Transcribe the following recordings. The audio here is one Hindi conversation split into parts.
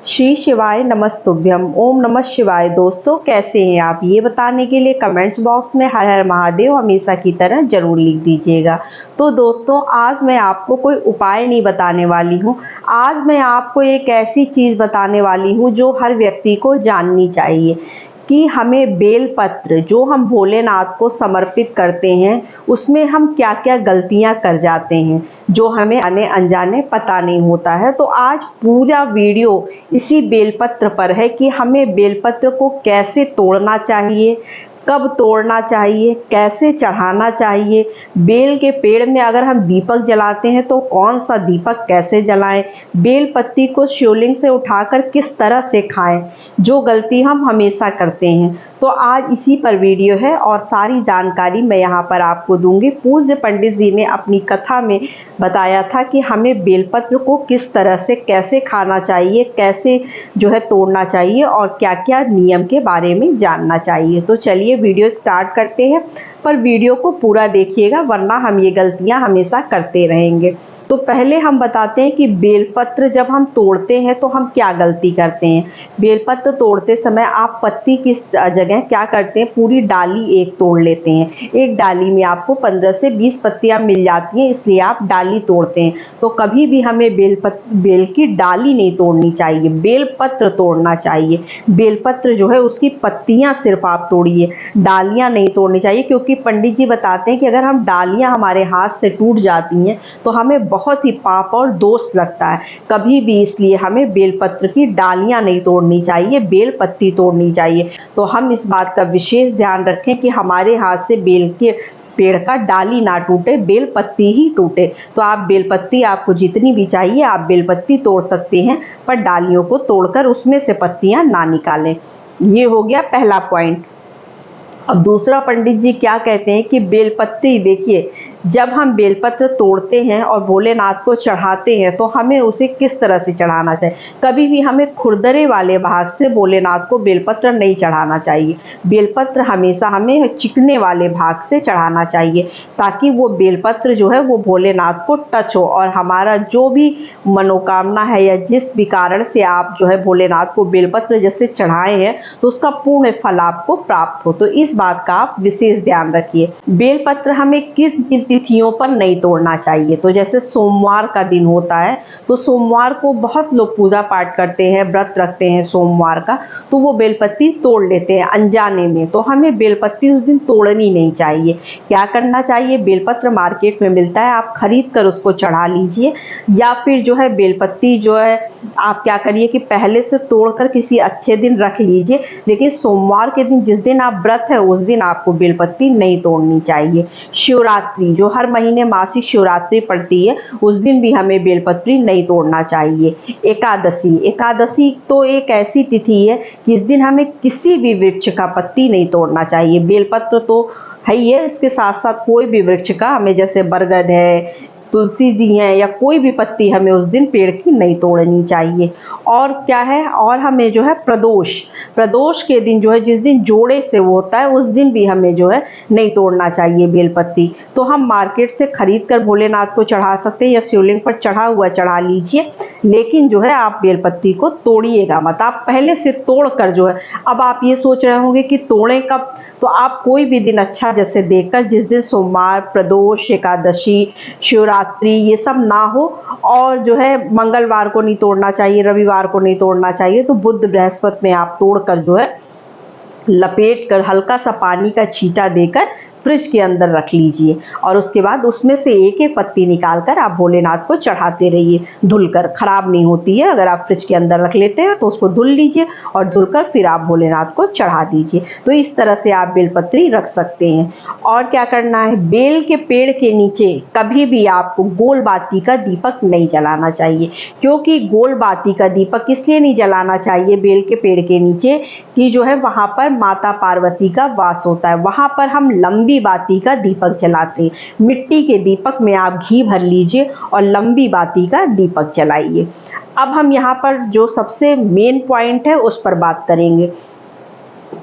श्री शिवाय नमस्तुभ्यम। ओम नमः शिवाय। दोस्तों, कैसे हैं आप, ये बताने के लिए कमेंट्स बॉक्स में हर हर महादेव हमेशा की तरह जरूर लिख दीजिएगा। तो दोस्तों, आज मैं आपको कोई उपाय नहीं बताने वाली हूँ। आज मैं आपको एक ऐसी चीज़ बताने वाली हूँ जो हर व्यक्ति को जाननी चाहिए कि हमें बेलपत्र जो हम भोलेनाथ को समर्पित करते हैं उसमें हम क्या क्या गलतियां कर जाते हैं जो हमें आने अनजाने पता नहीं होता है। तो आज पूरा वीडियो इसी बेलपत्र पर है कि हमें बेलपत्र को कैसे तोड़ना चाहिए, कब तोड़ना चाहिए, कैसे चढ़ाना चाहिए। बेल के पेड़ में अगर हम दीपक जलाते हैं तो कौन सा दीपक कैसे जलाएं, बेल पत्ती को शिवलिंग से उठाकर किस तरह से खाएं, जो गलती हम हमेशा करते हैं। तो आज इसी पर वीडियो है और सारी जानकारी मैं यहाँ पर आपको दूंगी। पूज्य पंडित जी ने अपनी कथा में बताया था कि हमें बेलपत्र को किस तरह से कैसे खाना चाहिए, कैसे जो है तोड़ना चाहिए और क्या क्या नियम के बारे में जानना चाहिए। तो चलिए वीडियो स्टार्ट करते हैं, पर वीडियो को पूरा देखिएगा वरना हम ये गलतियां हमेशा करते रहेंगे। तो पहले हम बताते हैं कि बेलपत्र जब हम तोड़ते हैं तो हम क्या गलती करते हैं। बेलपत्र तोड़ते समय आप पत्ती की जगह क्या करते हैं, पूरी डाली एक तोड़ लेते हैं। एक डाली में आपको 15 से 20 पत्तियां मिल जाती हैं, इसलिए आप डाली तोड़ते हैं। तो कभी भी हमें बेल की डाली नहीं तोड़नी चाहिए, बेलपत्र तोड़ना चाहिए। बेलपत्र जो है उसकी पत्तियां सिर्फ आप तोड़िए, डालियां नहीं तोड़नी चाहिए, क्योंकि पंडित जी बताते हैं कि अगर हम डालियां हमारे हाथ से टूट जाती हैं तो हमें बहुत ही पाप और दोष लगता है। कभी भी इसलिए हमें बेलपत्र की डालियां नहीं तोड़नी चाहिए, बेल पत्ती तोड़नी चाहिए। तो हम इस बात का विशेष ध्यान रखें कि हमारे हाथ से बेल के पेड़ का डाली ना टूटे, बेल पत्ती ही टूटे। तो आप बेलपत्ती आपको जितनी भी चाहिए आप बेलपत्ती तोड़ सकते हैं, पर डालियों को तोड़कर उसमें से पत्तियां ना निकालें। ये हो गया पहला पॉइंट। अब दूसरा पंडित जी क्या कहते हैं कि बेलपत्ती, देखिए जब हम बेलपत्र तोड़ते हैं और भोलेनाथ को चढ़ाते हैं तो हमें उसे किस तरह से चढ़ाना चाहिए। कभी भी हमें खुरदरे वाले भाग से भोलेनाथ को बेलपत्र नहीं चढ़ाना चाहिए। बेलपत्र हमेशा हमें चिकने वाले भाग से चढ़ाना चाहिए, ताकि वो बेलपत्र जो है वो भोलेनाथ को टच हो और हमारा जो भी मनोकामना है या जिस भी कारण से आप जो है भोलेनाथ को बेलपत्र जैसे चढ़ाए हैं तो उसका पूर्ण फल आपको प्राप्त हो। तो इस बात का आप विशेष ध्यान रखिए। बेलपत्र हमें किस तिथियों पर नहीं तोड़ना चाहिए। तो जैसे सोमवार का दिन होता है तो सोमवार को बहुत लोग पूजा पाठ करते हैं, व्रत रखते हैं सोमवार का, तो वो बेलपत्ती तोड़ लेते हैं अनजाने में। तो हमें बेलपत्ती उस दिन तोड़नी नहीं चाहिए। क्या करना चाहिए, बेलपत्र मार्केट में मिलता है, आप खरीद कर उसको चढ़ा लीजिए। या फिर जो है बेलपत्ती जो है आप क्या करिए कि पहले से तोड़कर किसी अच्छे दिन रख लीजिए, लेकिन सोमवार के दिन जिस दिन आप व्रत है उस दिन आपको बेलपत्ती नहीं तोड़नी चाहिए। शिवरात्रि जो हर महीने मासिक शिवरात्रि पड़ती है उस दिन भी हमें बेलपत्री नहीं तोड़ना चाहिए। एकादशी, एकादशी तो एक ऐसी तिथि है कि इस दिन हमें किसी भी वृक्ष का पत्ती नहीं तोड़ना चाहिए। बेलपत्र तो है ही है, इसके साथ साथ कोई भी वृक्ष का, हमें जैसे बरगद है, तुलसी जी हैं, या कोई भी पत्ती हमें उस दिन पेड़ की नहीं तोड़नी चाहिए। और क्या है, और हमें जो है प्रदोष, प्रदोष के दिन जो है जिस दिन जोड़े से वो होता है उस दिन भी हमें जो है नहीं तोड़ना चाहिए बेलपत्ती। तो हम मार्केट से खरीद कर भोलेनाथ को चढ़ा सकते हैं या शिवलिंग पर चढ़ा हुआ चढ़ा लीजिए, लेकिन जो है आप बेलपत्ती को तोड़िएगा मत। आप पहले से तोड़ कर जो है, अब आप ये सोच रहे होंगे कि तोड़ें कब, तो आप कोई भी दिन अच्छा जैसे देखकर, जिस दिन सोमवार, प्रदोष, एकादशी, शिवरात्रि ये सब ना हो, और जो है मंगलवार को नहीं तोड़ना चाहिए, रविवार को नहीं तोड़ना चाहिए, तो बुध बृहस्पति में आप तोड़कर जो है लपेट कर हल्का सा पानी का छींटा देकर फ्रिज के अंदर रख लीजिए और उसके बाद उसमें से एक एक पत्ती निकालकर आप भोलेनाथ को चढ़ाते रहिए। धुलकर, खराब नहीं होती है, अगर आप फ्रिज के अंदर रख लेते हैं तो उसको धुल लीजिए और धुलकर फिर आप भोलेनाथ को चढ़ा दीजिए। तो इस तरह से आप बेलपत्री रख सकते हैं। और क्या करना है, बेल के पेड़ के नीचे कभी भी आपको गोल बाती का दीपक नहीं जलाना चाहिए। क्योंकि गोल बाती का दीपक इसलिए नहीं जलाना चाहिए बेल के पेड़ के नीचे कि जो है वहाँ पर माता पार्वती का वास होता है, वहाँ पर हम लंबी बाती का दीपक जलाते हैं। मिट्टी के दीपक में आप घी भर लीजिए और लंबी बाती का दीपक जलाइए। अब हम यहाँ पर जो सबसे मेन पॉइंट है उस पर बात करेंगे।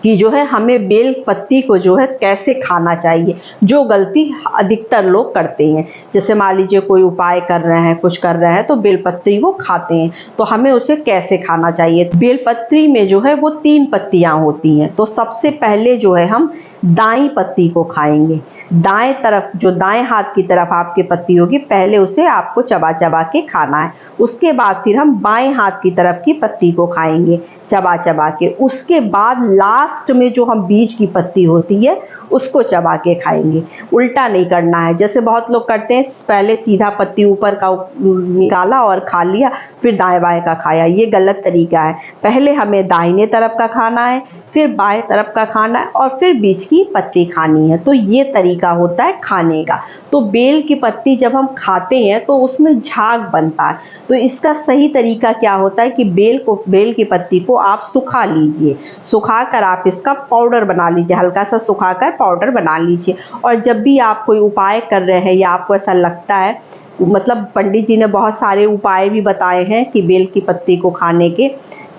कि जो है हमें बेल पत्ती को जो है कैसे खाना चाहिए, जो गलती अधिकतर लोग करते हैं। जैसे मान लीजिए कोई उपाय कर रहे हैं, कुछ कर रहे हैं तो बेल पत्ती वो खाते हैं, तो हमें उसे कैसे खाना चाहिए। बेल पत्री में जो है वो 3 पत्तियां होती हैं। तो सबसे पहले जो है हम दाई पत्ती को खाएंगे। दाएं तरफ, जो दाएं हाथ की तरफ आपकी पत्ती होगी, पहले उसे आपको चबा चबा के खाना है। उसके बाद फिर हम बाएं हाथ की तरफ की पत्ती को खाएंगे चबा चबा के। उसके बाद लास्ट में जो हम बीज की पत्ती होती है उसको चबा के खाएंगे। उल्टा नहीं करना है, जैसे बहुत लोग करते हैं, पहले सीधा पत्ती ऊपर का निकाला और खा लिया, फिर दाएं बाएं का खाया। ये गलत तरीका है। पहले हमें दाहिने तरफ का खाना है, फिर बाएं तरफ का खाना है, और फिर बीज की पत्ती खानी है। तो ये तरीका होता है खाने का। तो बेल की पत्ती जब हम खाते हैं तो उसमें झाग बनता है। तो इसका सही तरीका क्या होता है कि बेल की पत्ती को आप सुखा लीजिए। सुखाकर आप इसका पाउडर बना लीजिए, हल्का सा सुखाकर पाउडर बना लीजिए। और जब भी आप कोई उपाय कर रहे हैं या आपको ऐसा लगता है, मतलब पंडित जी ने बहुत सारे उपाय भी बताए हैं कि बेल की पत्ती को खाने के,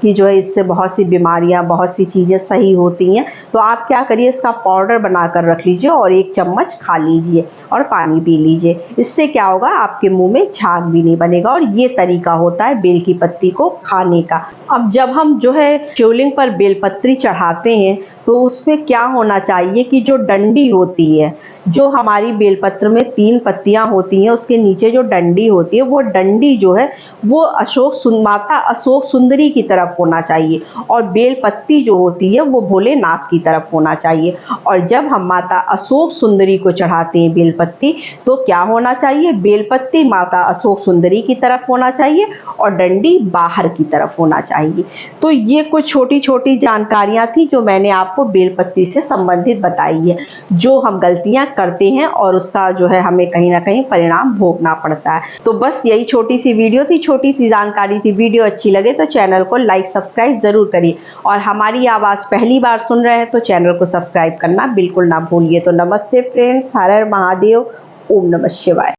कि जो है इससे बहुत सी बीमारियां, बहुत सी चीज़ें सही होती हैं। तो आप क्या करिए, इसका पाउडर बनाकर रख लीजिए और 1 चम्मच खा लीजिए और पानी पी लीजिए। इससे क्या होगा, आपके मुंह में झाग भी नहीं बनेगा। और ये तरीका होता है बेल की पत्ती को खाने का। अब जब हम जो है शिवलिंग पर बेलपत्री चढ़ाते हैं तो उसमें क्या होना चाहिए कि जो डंडी होती है, जो हमारी बेलपत्र में 3 पत्तियां होती हैं, उसके नीचे जो डंडी होती है, वो डंडी जो है वो माता अशोक सुंदरी की तरफ होना चाहिए, और बेलपत्ती जो होती है वो भोलेनाथ की तरफ होना चाहिए। और जब हम माता अशोक सुंदरी को चढ़ाते हैं बेलपत्ती, तो क्या होना चाहिए, बेलपत्ती माता अशोक सुंदरी की तरफ होना चाहिए और डंडी बाहर की तरफ होना चाहिए। तो ये कुछ छोटी छोटी जानकारियां थी जो मैंने आपको बेलपत्ती से संबंधित बताई है, जो हम गलतियां करते हैं और उसका जो है हमें कहीं ना कहीं परिणाम भोगना पड़ता है। तो बस यही छोटी सी वीडियो थी, छोटी सी जानकारी थी। वीडियो अच्छी लगे तो चैनल को लाइक सब्सक्राइब जरूर करिए, और हमारी आवाज़ पहली बार सुन रहे हैं तो चैनल को सब्सक्राइब करना बिल्कुल ना भूलिए। तो नमस्ते फ्रेंड्स, हर हर महादेव, ओम नमः शिवाय।